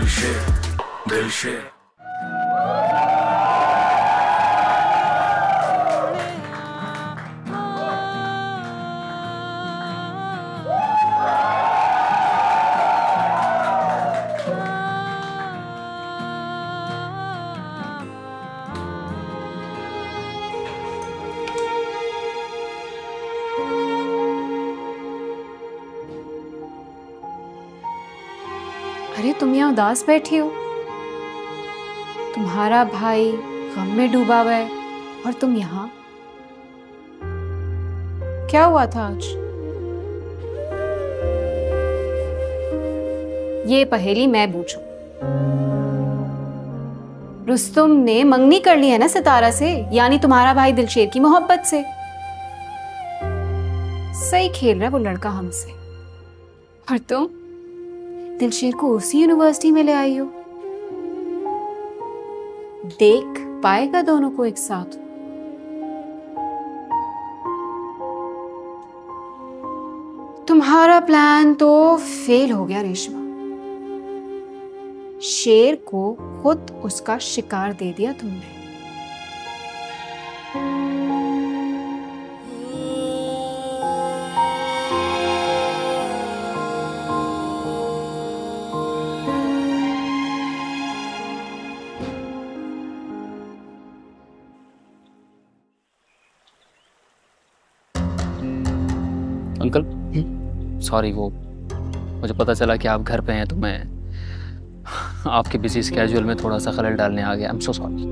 दिलशेर। अरे तुम यहाँ उदास बैठी हो, तुम्हारा भाई गम में डूबा हुआ है और तुम यहाँ। क्या हुआ था आज? ये पहेली मैं पूछूं। रुस्तुम ने मंगनी कर ली है ना सितारा से, यानी तुम्हारा भाई दिलशेर की मोहब्बत से। सही खेल रहा है वो लड़का हमसे, और तुम दिलशेर को उसी यूनिवर्सिटी में ले आई हो। देख पाएगा दोनों को एक साथ। तुम्हारा प्लान तो फेल हो गया रेशमा। शेर को खुद उसका शिकार दे दिया तुमने। अंकल सॉरी, वो मुझे पता चला कि आप घर पे हैं तो मैं आपके बिजी स्केड्यूल में थोड़ा सा खलल डालने आ गया। I am so sorry.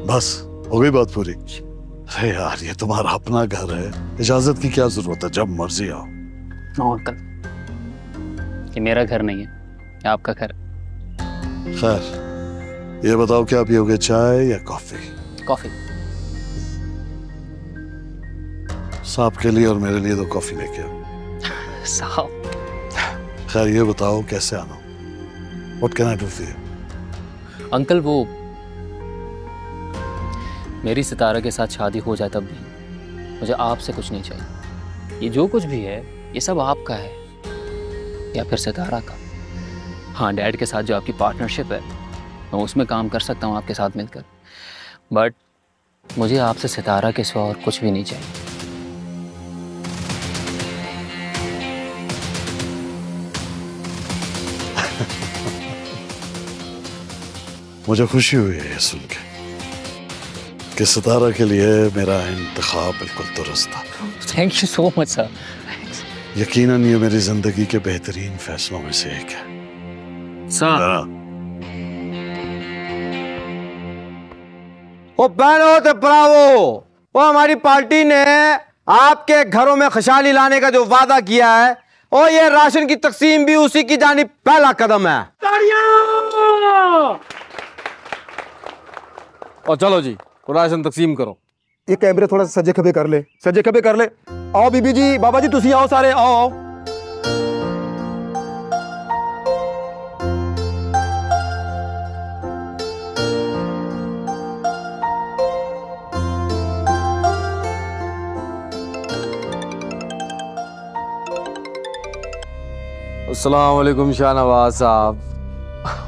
बस हो गई बात पूरी। अरे यार ये तुम्हारा अपना घर है, इजाजत की क्या जरूरत है, जब मर्जी आओ। नो अंकल, ये मेरा घर नहीं है, ये आपका घर। खैर ये बताओ क्या पियोगे, चाय या कॉफी? कॉफी। साहब के लिए और मेरे लिए तो कॉफी लेके आओ। साहब। खैर ये बताओ कैसे आना? What can I do for you? Uncle वो मेरी सितारा के साथ शादी हो जाए तब भी मुझे आपसे कुछ नहीं चाहिए। ये जो कुछ भी है ये सब आपका है या फिर सितारा का। हाँ, डैड के साथ जो आपकी पार्टनरशिप है मैं उसमें काम कर सकता हूँ आपके साथ मिलकर, बट मुझे आपसे सितारा के सिवा और कुछ भी नहीं चाहिए। मुझे खुशी हुई है ये सुन के कि सितारा के लिए मेरा इंतखाब बिल्कुल दुरुस्त था। Thank you so much sir. यकीनन ये मेरी जिंदगी के बेहतरीन फैसलों में से एक है सर। ओ बहनों ते भरावो, वो हमारी पार्टी ने आपके घरों में खुशहाली लाने का जो वादा किया है, और ये राशन की तकसीम भी उसी की जानिब पहला कदम है। और चलो जी राशन तकसीम करो। ये कैमरे थोड़ा सजे खबे कर ले, सजे खबे कर ले। आओ बीबी जी, बाबा जी तुसी आओ, सारे आओ आओ। अस्सलाम वालेकुम शाहनवाज साहब।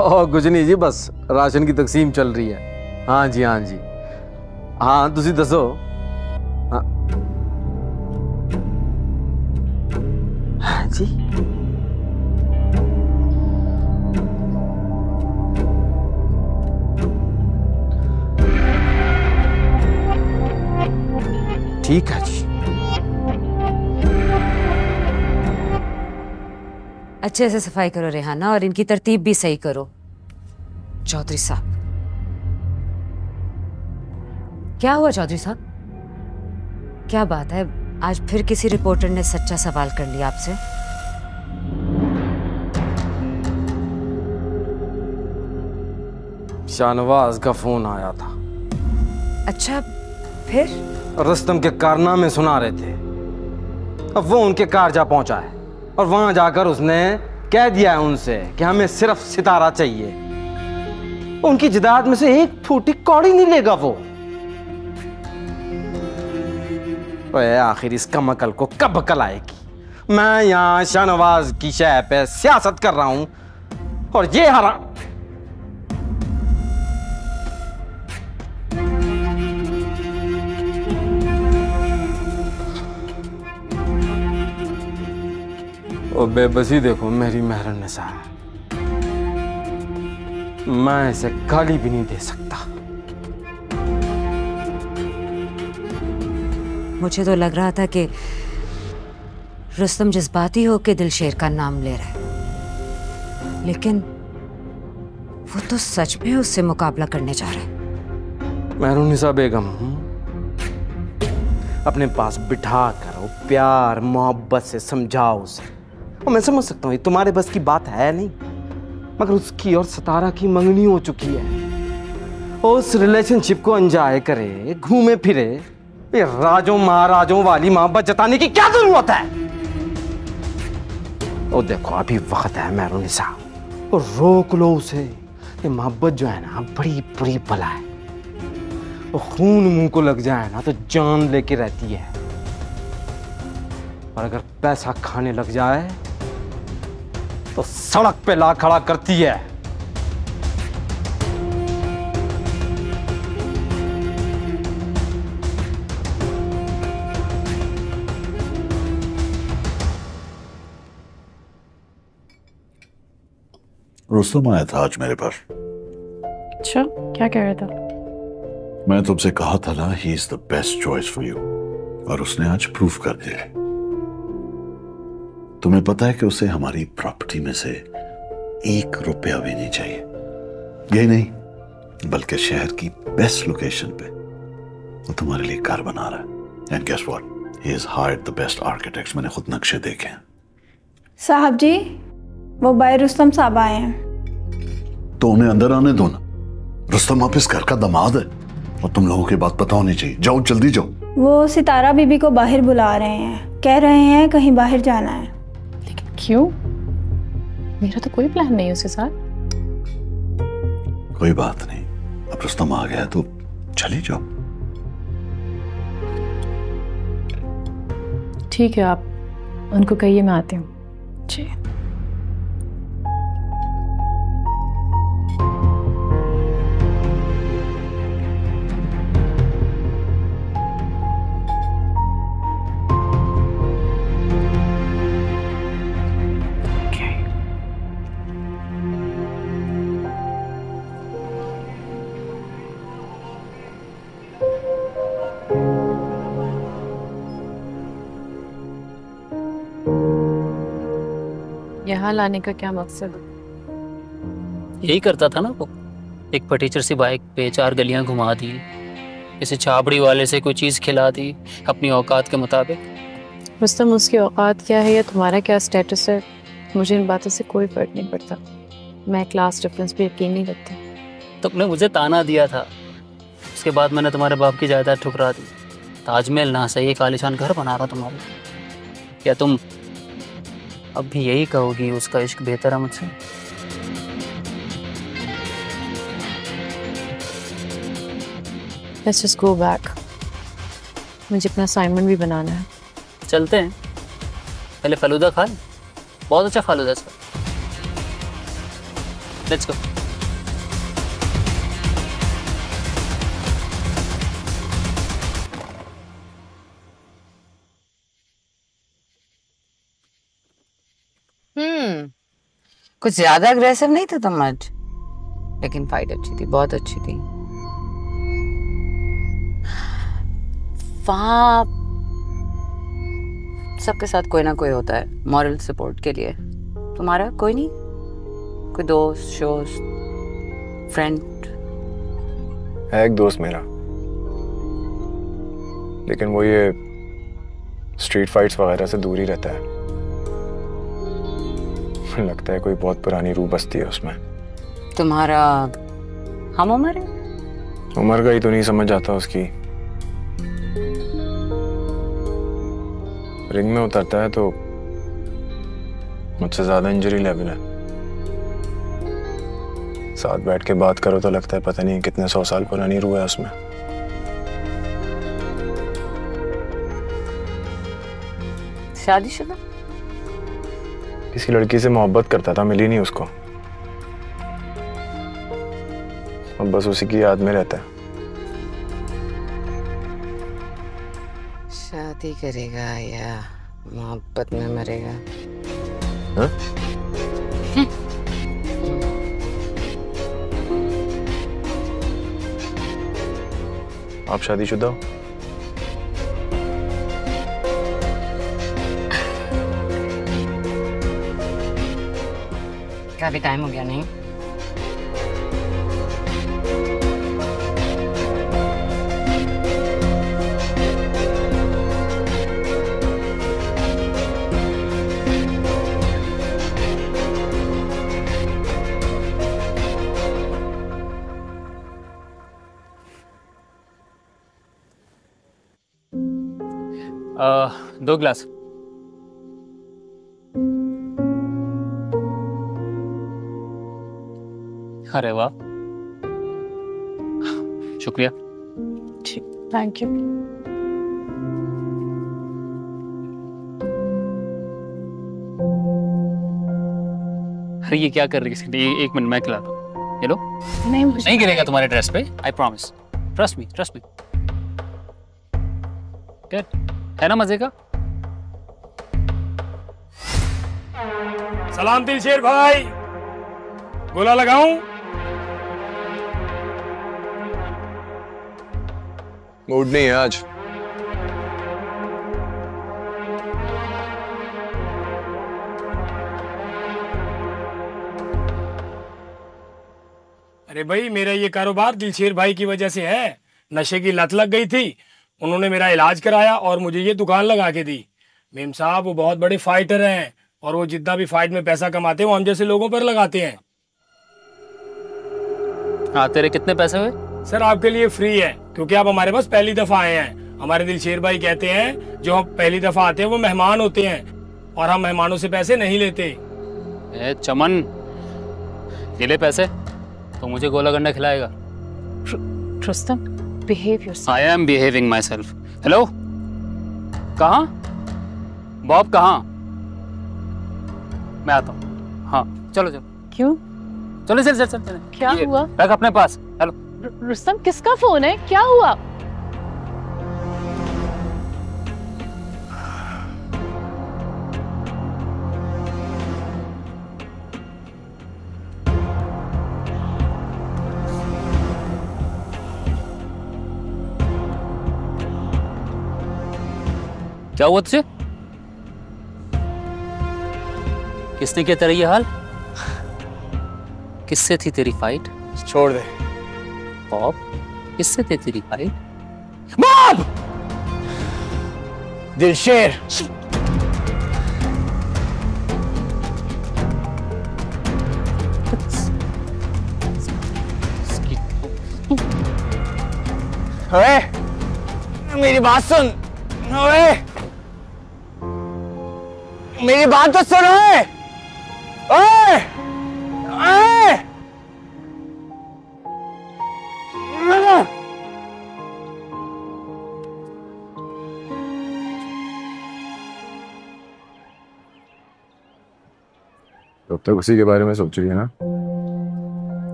और कुछ नहीं जी, बस राशन की तकसीम चल रही है। हाँ जी हाँ जी। हाँ तुसी दसो। हाँ जी। ठीक है जी। अच्छे से सफाई करो रेहाना, और इनकी तरतीब भी सही करो। चौधरी साहब। क्या हुआ चौधरी साहब? क्या बात है, आज फिर किसी रिपोर्टर ने सच्चा सवाल कर लिया आपसे? शाहनवाज का फोन आया था। अच्छा, फिर? रुस्तम के कारनामे सुना रहे थे। अब वो उनके कार जा पहुंचा है और वहां जाकर उसने कह दिया है उनसे कि हमें सिर्फ सितारा चाहिए। उनकी जायदाद में से एक फूटी कौड़ी नहीं लेगा वो। आखिर इस कम अकल को कब अकल आएगी? मैं यहाँ शाहनवाज की शय पे सियासत कर रहा हूँ और ये हराम। ओ बेबसी देखो मेरी मेहरुन्निसा, मैं इसे गाली भी नहीं दे सकता। मुझे तो लग रहा था कि रुस्तम जज्बाती होकर दिलशेर का नाम ले रहा है, लेकिन वो तो सच में उससे मुकाबला करने जा रहा है। मेहरुन्निसा बेगम, अपने पास बिठा कर प्यार मोहब्बत से समझाओ उसे। और मैं समझ सकता हूँ तुम्हारे बस की बात है नहीं, मगर उसकी और सितारा की मंगनी हो चुकी है। उस रिलेशनशिप को एंजॉय करे, घूमे फिरे, ये राजों महाराजों वाली मोहब्बत जताने की क्या जरूरत है? ओ देखो अभी वक्त है मेहरुन्निसा, और रोक लो उसे। ये मोहब्बत जो है ना बड़ी बुरी बला है, वो खून मुंह को लग जाए ना तो जान लेके रहती है, और अगर पैसा खाने लग जाए तो सड़क पे ला खड़ा करती है। रुस्तम आया था आज मेरे पास। अच्छा, क्या कह रहा था? मैं तुमसे कहा था ना, he is the best choice for you, और उसने आज प्रूफ कर दिया। तुम्हें पता है कि उसे हमारी प्रॉपर्टी में से 1 रुपया भी नहीं चाहिए। यही नहीं, बल्कि शहर की बेस्ट लोकेशन पे वो तुम्हारे लिए घर बना रहा है। And guess what, he has hired the best architects. मैंने खुद नक्शे देखे हैं। साहब जी, वो भाई रुस्तम साहब आए हैं। तो उन्हें अंदर आने दो ना। रुस्तम आप इस घर का दामाद है, और तुम लोगों की बात पता होनी चाहिए। जाओ जल्दी जाओ। वो सितारा बीबी को बाहर बुला रहे हैं, कह रहे हैं कहीं बाहर जाना है। लेकिन क्यों? मेरा तो कोई प्लान नहीं है उसके साथ। कोई बात नहीं, अब रुस्तम आ गया तो चली जाओ। ठीक है, आप उनको कहिए मैं आती हूँ। जी। यहाँ लाने का क्या मकसद? यही करता था ना वो, एक फटीचर सी बाइक पे 4 गलियां घुमा दी, किसी छाबड़ी वाले से कोई चीज़ खिला दी अपनी औकात के मुताबिक। रुस्तम, उसकी औकात क्या है या तुम्हारा क्या स्टेटस है, मुझे इन बातों से कोई फर्क नहीं पड़ता। मैं क्लास डिफरेंस पे यकीन नहीं करती। तुमने मुझे ताना दिया था, उसके बाद मैंने तुम्हारे बाप की जायदाद ठुकरा दी। ताजमहल ना सही, एक आलीशान घर बना रहा तुम्हारे। क्या तुम अब भी यही कहोगी उसका इश्क बेहतर है मुझसे? Let's just go back. मुझे अपना असाइनमेंट भी बनाना है। चलते हैं, पहले फलूदा खा लें। बहुत अच्छा फलूदा है सर। Let's go. कुछ ज्यादा अग्रेसिव नहीं था तुम आज, लेकिन फाइट अच्छी थी, बहुत अच्छी थी। वहाँ सबके साथ कोई ना कोई होता है मॉरल सपोर्ट के लिए। तुम्हारा कोई नहीं? कोई दोस्त, शोस्त, फ्रेंड? है एक दोस्त मेरा, लेकिन वो ये स्ट्रीट फाइट्स वगैरह से दूर ही रहता है। लगता है कोई बहुत पुरानी रूह बसती है उसमें। तुम्हारा हम उम्र है? उम्र का ही तो नहीं समझ आता उसकी। रिंग में उतरता है तो मुझसे ज्यादा इंजरी लेवल है। साथ बैठ के बात करो तो लगता है पता नहीं कितने 100 साल पुरानी रूह है उसमें। शादीशुदा? किसी लड़की से मोहब्बत करता था, मिली नहीं उसको। अब बस उसी की याद में रहता है। शादी करेगा या मोहब्बत में मरेगा? हाँ? आप शादीशुदा हो? काफी टाइम हो गया नहीं? दो ग्लास। अरे वाह, शुक्रिया। Thank you. अरे ये क्या कर रही है? एक मिनट मैं खिलाता हूँ। ये लो। नहीं गिरेगा तुम्हारे ड्रेस पे, I promise. Trust me, trust me. है ना मजे का? सलाम दिलशेर भाई, गोला लगाऊं? मूड नहीं है आज। अरे भाई, मेरा ये कारोबार दिलशेर भाई की वजह से है। नशे की लत लग गई थी, उन्होंने मेरा इलाज कराया और मुझे ये दुकान लगा के दी। मेम साहब वो बहुत बड़े फाइटर हैं और वो जितना भी फाइट में पैसा कमाते हैं वो हम जैसे लोगों पर लगाते हैं। हाँ, तेरे कितने पैसे हुए? सर आपके लिए फ्री है, क्योंकि आप हमारे पास पहली दफा आए हैं। हमारे दिलशेर भाई कहते हैं जो हम पहली दफा आते हैं वो मेहमान होते हैं और हम मेहमानों से पैसे नहीं लेते। चमन, ये ले पैसे, तो मुझे गोला गंडा खिलाएगा। Rustam, behave yourself. I am behaving myself. Hello, कहाँ? बॉब कहाँ? मैं आता हूँ। हाँ, चलो चलो। क्यों? चलो चल चल चल। क्या हुआ? रख अपने पास। हेलो। रुस्तम, किसका फोन है? क्या हुआ? क्या हुआ तुझे? किसने किया तेरा ये हाल? किससे थी तेरी फाइट? छोड़ दे। बॉब, किससे थी तेरी फाइट? बॉब! दिलशेर। ओए, मेरी बात सुन। ओए, मेरी बात तो सुनो। ओए, ओए, तो अब तक उसी के बारे में सोच रही है ना?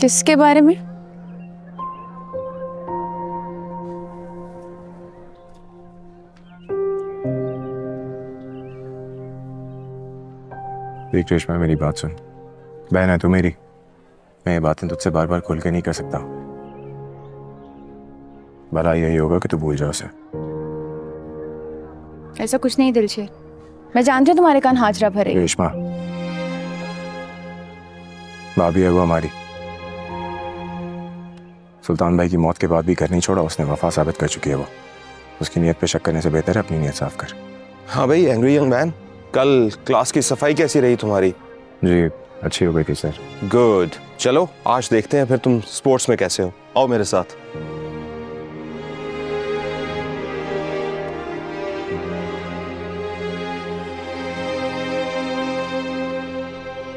किसके बारे में? देख रेशमा, मेरी बात सुन। बहन है तू मेरी, मैं ये बातें तुझसे बार बार खुल के नहीं कर सकता। भला यही होगा कि तू भूल जाओ उसे। ऐसा कुछ नहीं दिलशेर, मैं जानती हूँ तुम्हारे कान हाजरा भरे। रेशमा, भाभी है वो हमारी। सुल्तान भाई की मौत के बाद भी घर नहीं छोड़ा उसने, वफा साबित कर चुकी है वो। उसकी नीयत पे शक करने से बेहतर है अपनी नीयत साफ कर। हाँ भाई, एंग्री यंग मैन, कल क्लास की सफाई कैसी रही तुम्हारी? जी अच्छी हो गई थी सर। गुड, चलो आज देखते हैं फिर तुम स्पोर्ट्स में कैसे हो। आओ मेरे साथ।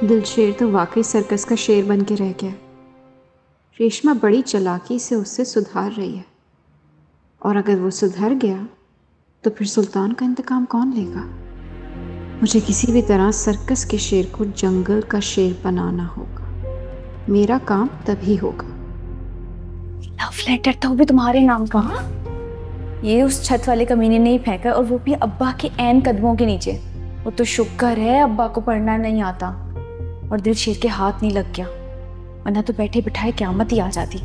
दिलशेर तो वाकई सर्कस का शेर बन के रह गया। रेशमा बड़ी चालाकी से उससे सुधार रही है, और अगर वो सुधर गया तो फिर सुल्तान का इंतकाम कौन लेगा? मुझे किसी भी तरह सर्कस के शेर को जंगल का शेर बनाना होगा। मेरा काम तभी होगा लव लेटर तो भी तुम्हारे नाम का? ये उस छत वाले कमीने ने ही फेंका, और वो भी अब्बा के ऐन कदमों के नीचे। वो तो शुक्र है अब्बा को पढ़ना नहीं आता और दिलशेर के हाथ नहीं लग गया, वरना तो बैठे बिठाए क़यामत ही आ जाती।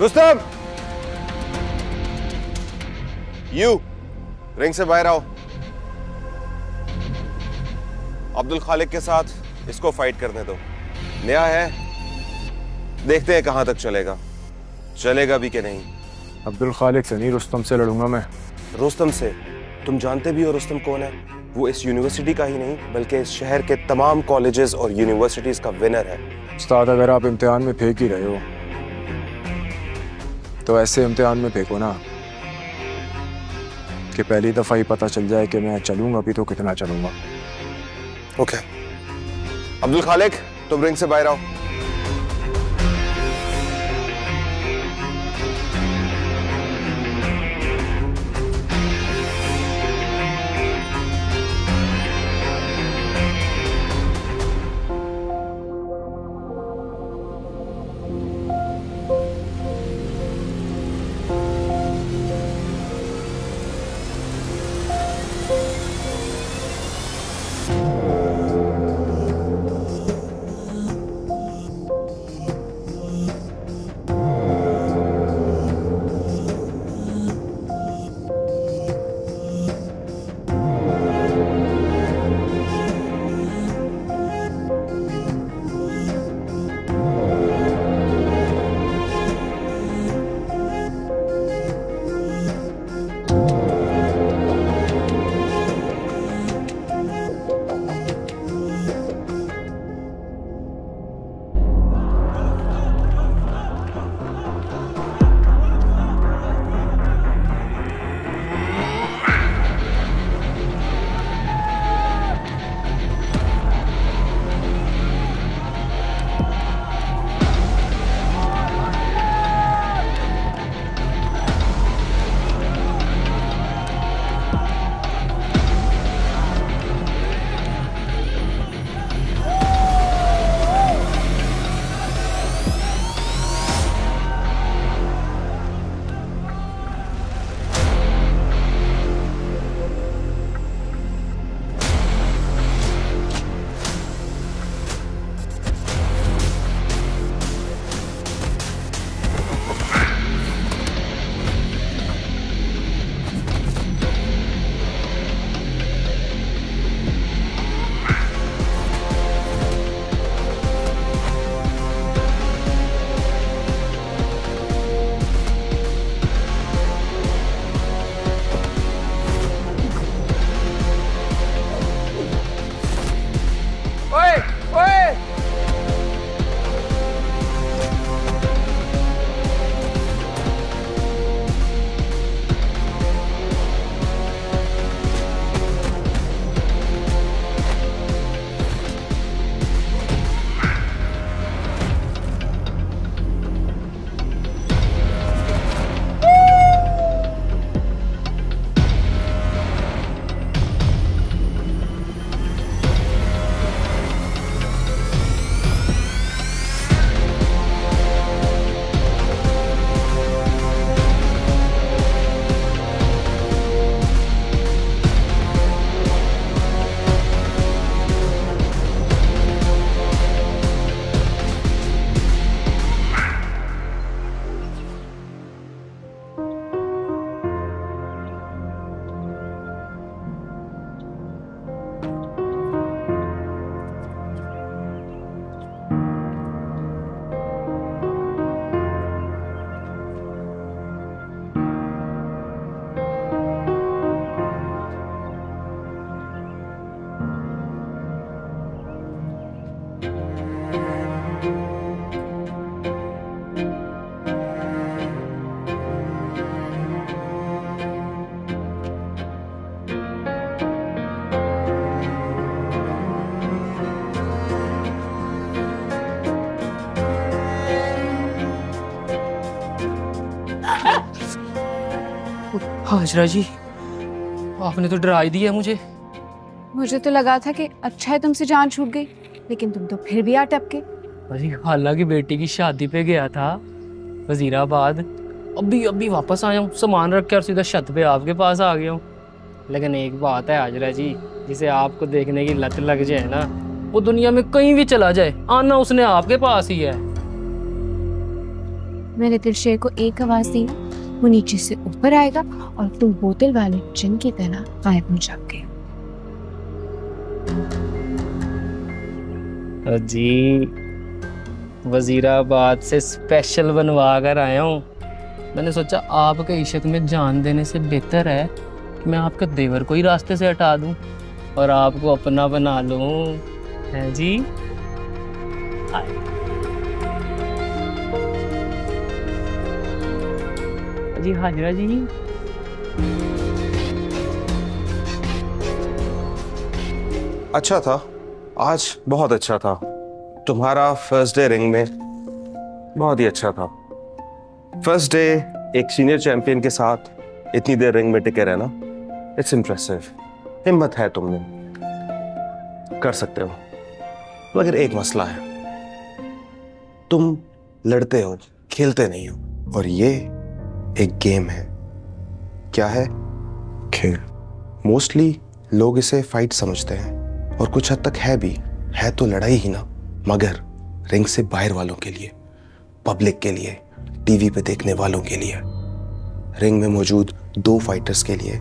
रुस्तम, यू रिंग से बाहर आओ। अब्दुल खालिक के साथ इसको फाइट करने दो। नया है, देखते हैं कहां तक चलेगा, चलेगा भी कि नहीं। अब्दुल खालिक से नहीं, रुस्तम से लड़ूंगा मैं। रुस्तम से? तुम जानते भी हो रुस्तम कौन है? वो इस यूनिवर्सिटी का ही नहीं बल्कि इस शहर के तमाम कॉलेजेस और यूनिवर्सिटीज का विनर है। उस्ताद, अगर आप इम्तिहान में फेंक ही रहे हो तो ऐसे इम्तिहान में फेंको ना कि पहली दफा ही पता चल जाए कि मैं चलूंगा भी तो कितना चलूंगा। ओके। अब्दुल खालिक, तुम रिंग से बाहर आओ। हाजरा जी, आपने तो डरा ही दिया मुझे। मुझे तो लगा था कि अच्छा है तुमसे जान छूट गई, लेकिन तुम तो फिर भी आ टपके। अरे खाला की बेटी की शादी पे गया था वजीराबाद, अभी वापस आया हूँ, सामान रख के और सीधा छत पे आपके पास आ गया हूँ। लेकिन एक बात है हाजरा जी, जिसे आपको देखने की लत लग जाए ना, वो दुनिया में कहीं भी चला जाए, आना उसने आपके पास ही है। मैंने दिलशेर को एक आवाज दी ना, वो नीचे से ऊपर आएगा और तुम बोतल वाले जिन की तरह गायब हो जाओगे। जी वजीराबाद से स्पेशल बनवा कर आया हूँ। मैंने सोचा आपके इश्क में जान देने से बेहतर है कि मैं आपके देवर को ही रास्ते से हटा दूं और आपको अपना बना लूं, है जी। जी हाजरा जी, अच्छा था, आज बहुत अच्छा था। तुम्हारा फर्स्ट डे रिंग में बहुत ही अच्छा था। फर्स्ट डे एक सीनियर चैंपियन के साथ इतनी देर रिंग में टिके रहना, इट्स इम्प्रेसिव। हिम्मत है तुम में, कर सकते हो। मगर एक मसला है, तुम लड़ते हो, खेलते नहीं हो, और ये एक गेम है। क्या है? खेल। मोस्टली लोग इसे फाइट समझते हैं, और कुछ हद तक है भी, है तो लड़ाई ही ना, मगर रिंग से बाहर वालों के लिए, पब्लिक के लिए, टीवी पे देखने वालों के लिए, रिंग में मौजूद दो फाइटर्स के लिए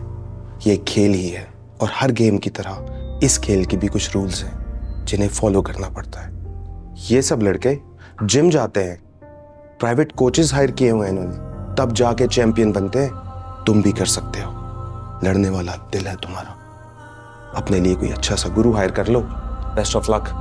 ये खेल ही है। और हर गेम की तरह इस खेल के भी कुछ रूल्स हैं जिन्हें फॉलो करना पड़ता है। ये सब लड़के जिम जाते हैं, प्राइवेट कोचेस हायर किए हुए हैं इन्होंने, तब जाके चैंपियन बनते हैं। तुम भी कर सकते हो, लड़ने वाला दिल है तुम्हारा। अपने लिए कोई अच्छा सा गुरु हायर कर लो। Best of luck.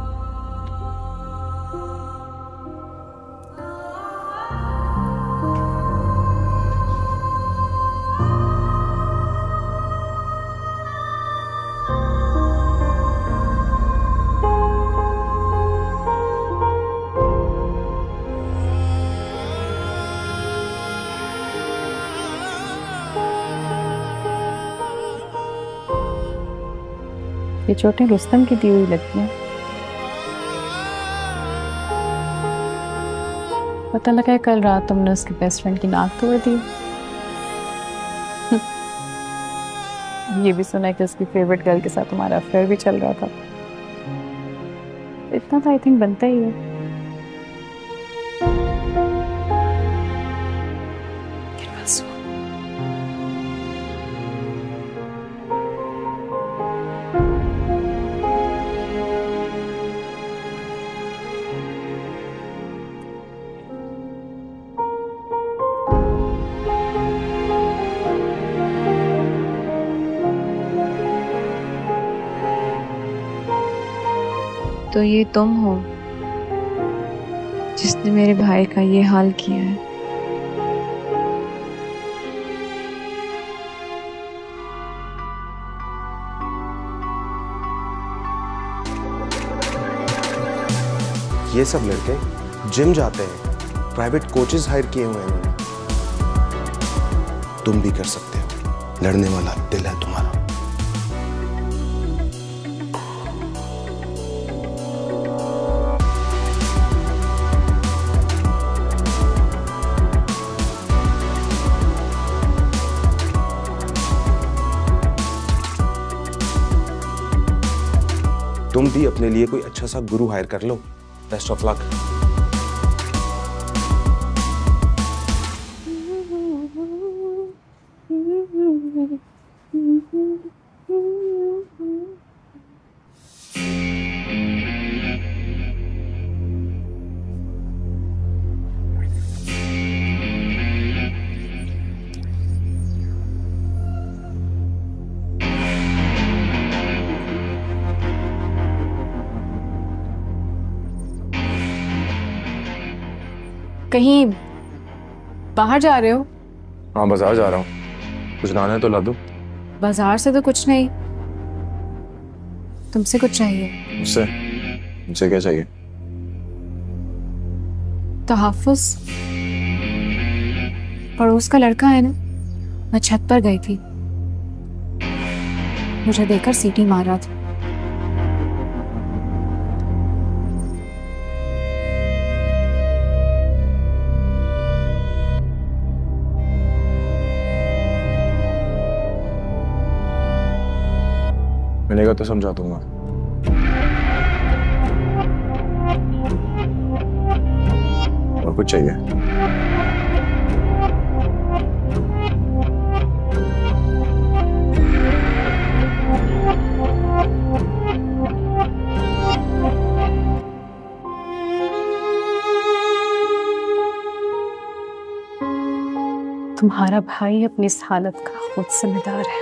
ये चोटें रुस्तम की दी हुई लगती हैं। पता लगा है कल रात तुमने उसके बेस्ट फ्रेंड की नाक तोड़ दी। ये भी सुना है कि उसकी फेवरेट गर्ल के साथ तुम्हारा अफेयर भी चल रहा था। इतना तो आई थिंक बनता ही है। तो ये तुम हो जिसने मेरे भाई का ये हाल किया है। ये सब लड़के जिम जाते हैं, प्राइवेट कोचेस हायर किए हुए हैं इन्होंने। तुम भी कर सकते हो, लड़ने वाला दिल है तुम्हारा। तुम भी अपने लिए कोई अच्छा सा गुरु हायर कर लो। Best of luck. कहीं बाहर जा रहे हो? हाँ बाजार जा रहा हूँ, कुछ लाना है तो ला दो। बाजार से तो कुछ नहीं, तुमसे कुछ चाहिए। मुझसे? मुझसे क्या चाहिए? तहफ्फुज़, पड़ोस का लड़का है ना, मैं छत पर गई थी, मुझे देखकर सीटी मार रहा था। मिलेगा तो समझा दूंगा। और कुछ चाहिए? तुम्हारा भाई अपनी इस हालत का खुद जिम्मेदार है।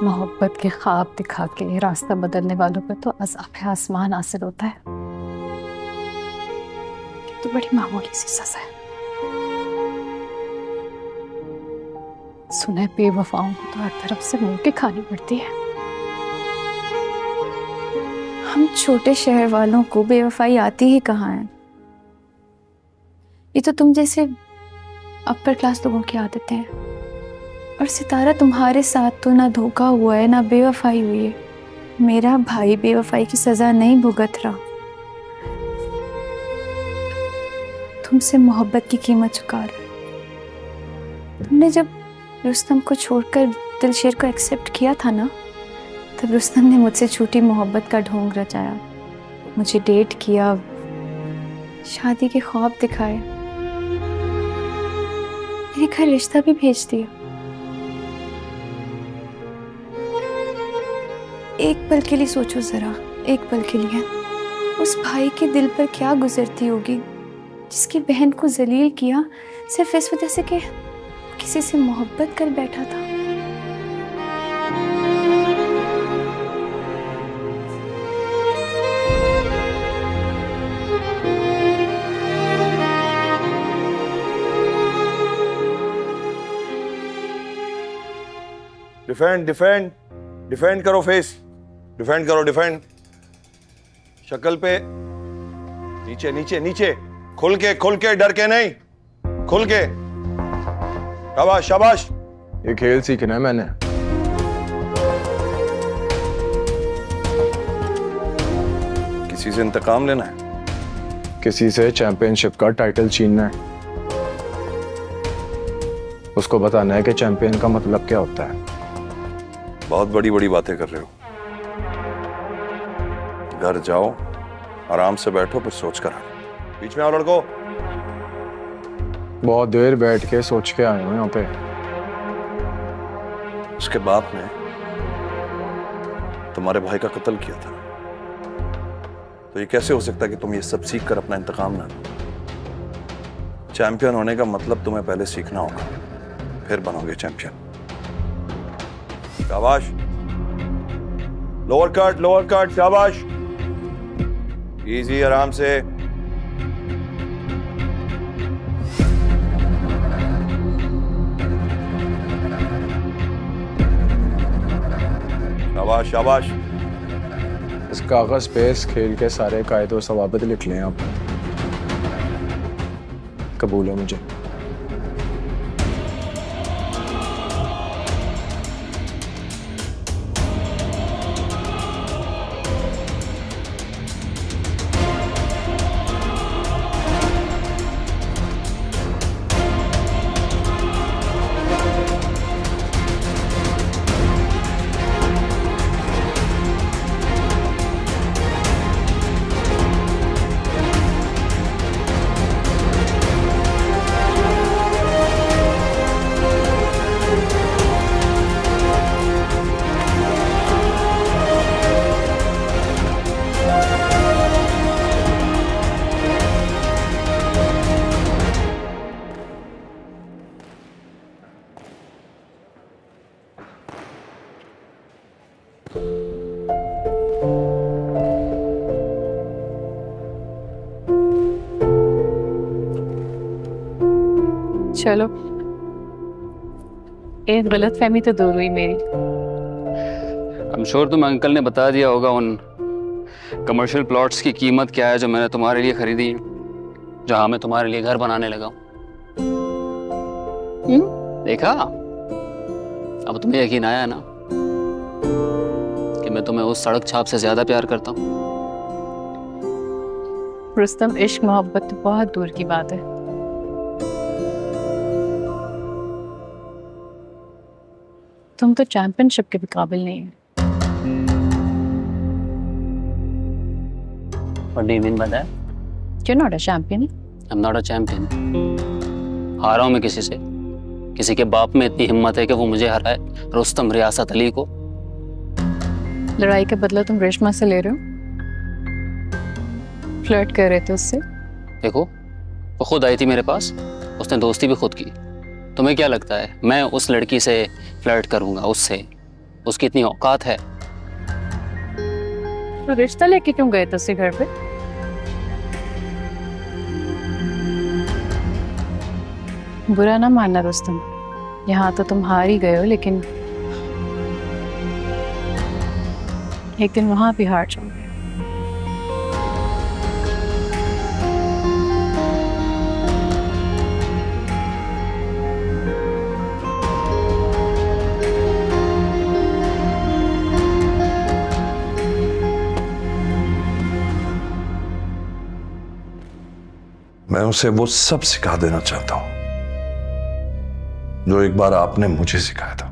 मोहब्बत के ख्वाब दिखा के रास्ता बदलने वालों पर तो अज़ाब आसमान हासिल होता है। तो बड़ी मामूली सी सजा है। सुने बेवफाओं को तो हर तरफ से मुंह की खानी पड़ती है। हम छोटे शहर वालों को बेवफाई आती ही कहाँ है। ये तो तुम जैसे अपर क्लास लोगों की आदतें हैं। और सितारा, तुम्हारे साथ तो ना धोखा हुआ है ना बेवफाई हुई है। मेरा भाई बेवफाई की सजा नहीं भुगत रहा। तुमसे मोहब्बत की कीमत चुका रहा। तुमने जब रुस्तम को छोड़कर दिलशेर को एक्सेप्ट किया था ना, तब रुस्तम ने मुझसे झूठी मोहब्बत का ढोंग रचाया, मुझे डेट किया, शादी के ख्वाब दिखाए, मेरे घर रिश्ता भी भेज दिया। एक पल के लिए सोचो जरा, एक पल के लिए उस भाई के दिल पर क्या गुजरती होगी जिसकी बहन को जलील किया सिर्फ इस वजह से कि किसी से मोहब्बत कर बैठा था। डिफेंड डिफेंड डिफेंड करो, फेस डिफेंड करो, डिफेंड। शक्ल पे नीचे नीचे नीचे, खुल के डर के नहीं, खुल के। शाबाश शाबाश। ये खेल सीखना है मैंने। किसी से इंतकाम लेना है? किसी से चैंपियनशिप का टाइटल छीनना है। उसको बताना है कि चैंपियन का मतलब क्या होता है। बहुत बड़ी बड़ी बातें कर रहे हो। घर जाओ, आराम से बैठो, फिर सोच कर आना। बीच में आओ लड़को। बहुत देर बैठ के सोच के आए हो यहाँ पे। उसके बाप ने तुम्हारे भाई का कत्ल किया था, तो ये कैसे हो सकता है कि तुम ये सब सीख कर अपना इंतकाम ना लो? चैंपियन होने का मतलब तुम्हें पहले सीखना होगा, फिर बनोगे चैंपियन। शाबाश। लोअर कट, शाबाश। इजी, आराम से। शाबाश शाबाश। इस कागज पे इस खेल के सारे कायदे और सवाबित लिख लें आप। कबूल है मुझे। चलो, एक गलत फहमी तो दूर हुई मेरी। I'm sure तुम अंकल ने बता दिया होगा उन कमर्शियल प्लॉट्स की कीमत क्या है जो मैंने तुम्हारे लिए खरीदी, जहां मैं तुम्हारे लिए घर बनाने लगा हूं। देखा, अब तुम्हें यकीन आया ना कि मैं तुम्हें उस सड़क छाप से ज्यादा प्यार करता हूँ। रुस्तम, इश्क मोहब्बत तो बहुत दूर की बात है। तुम तो चैंपियनशिप के भी काबिल नहीं हो। What do you mean by that? You're not a champion. I'm not a champion. हारा हूं मैं किसी से। किसी के बाप में इतनी हिम्मत है कि वो मुझे हराए, रुस्तम रियासत अली को। लड़ाई का बदला तुम रेशमा से ले रहे हो? फ्लर्ट कर रहे थे उससे? देखो, वो खुद आई थी मेरे पास, उसने दोस्ती भी खुद की। तुम्हें क्या लगता है मैं उस लड़की से फ्लर्ट करूंगा? उससे उसकी इतनी औकात है? तो रिश्ता लेके क्यों गए थे उससे घर पे? बुरा ना मानना रुस्तम, यहाँ तो तुम हार ही गए हो, लेकिन एक दिन वहां भी हार जाओगे। मैं उसे वो सब सिखा देना चाहता हूं जो एक बार आपने मुझे सिखाया था।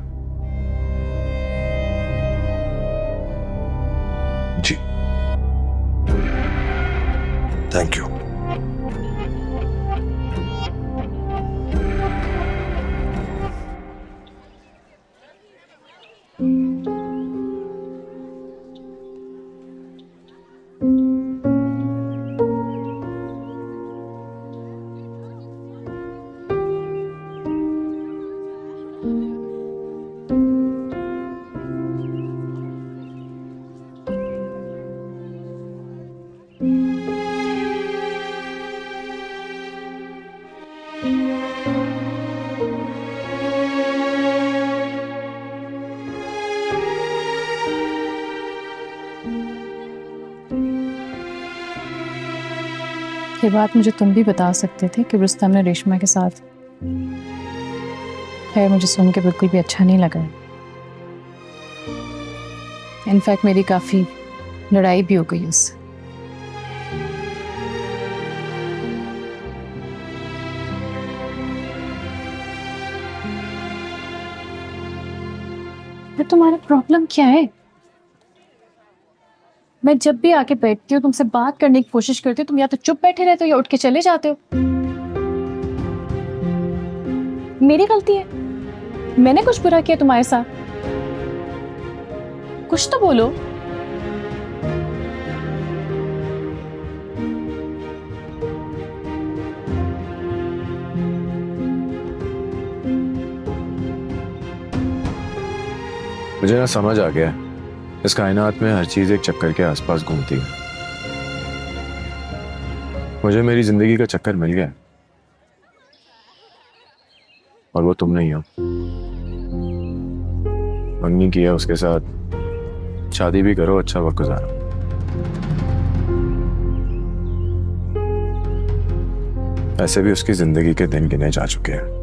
जी, थैंक यू। ये बात मुझे तुम भी बता सकते थे कि रुस्तम ने रेशमा के साथ। खैर, मुझे सुन के बिल्कुल भी अच्छा नहीं लगा। इनफैक्ट मेरी काफी लड़ाई भी हो गई उससे। तुम्हारा प्रॉब्लम क्या है? मैं जब भी आके बैठती हूँ, तुमसे बात करने की कोशिश करती हूँ, तुम या तो चुप बैठे रहते हो या उठ के चले जाते हो। मेरी गलती है? मैंने कुछ बुरा किया तुम्हारे साथ? कुछ तो बोलो। मुझे ना समझ आ गया, इस कायनात में हर चीज एक चक्कर के आसपास घूमती है। मुझे मेरी जिंदगी का चक्कर मिल गया और वो तुम नहीं हो। मंगनी किया उसके साथ, शादी भी करो, अच्छा वक्त गुजारो। ऐसे भी उसकी जिंदगी के दिन गिने जा चुके हैं।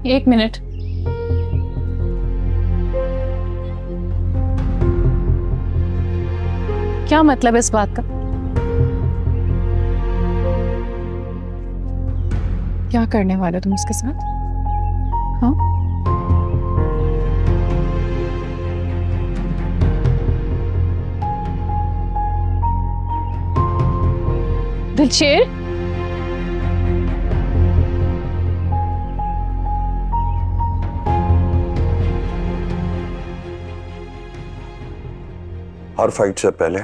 एक मिनट, क्या मतलब है इस बात का? क्या करने वाले हो तुम उसके साथ? हाँ? दिलशेर, हर फाइट से पहले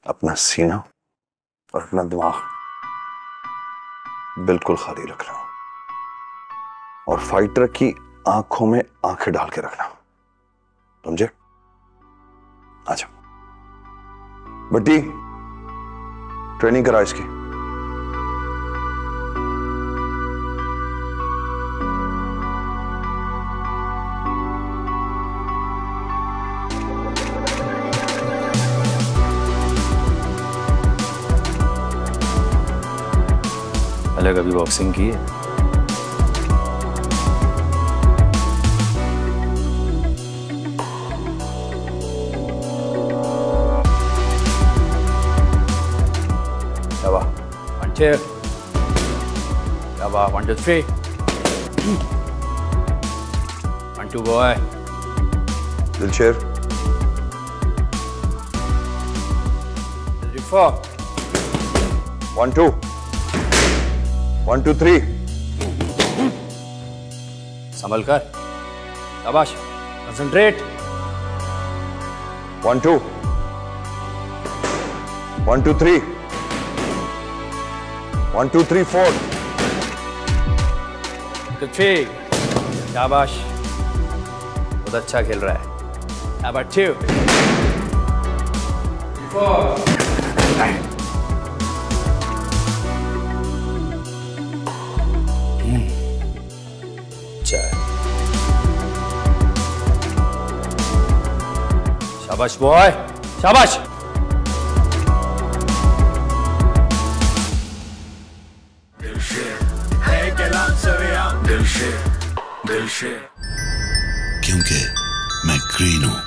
अपना सीना और अपना दिमाग बिल्कुल खाली रखना और फाइटर की आंखों में आंखें डाल के रखना, समझे? अच्छा बट्टी, ट्रेनिंग करा इसकी। पहले कभी बॉक्सिंग की है? One, two. Yaba, 1, 2, 3. 1, 2, boy. Dilsher. 3, 4. 1, 2. 1, 2, 3. संभल कर। शाबाश। कंसंट्रेट। 1, 2. 1, 2, 3. 1, 2, 3, 4. ठीक। शाबाश। बहुत अच्छा खेल रहा है। Number 2. 4. शाबाश बॉय, शाबाश। क्योंकि मैं ग्रीन हूं।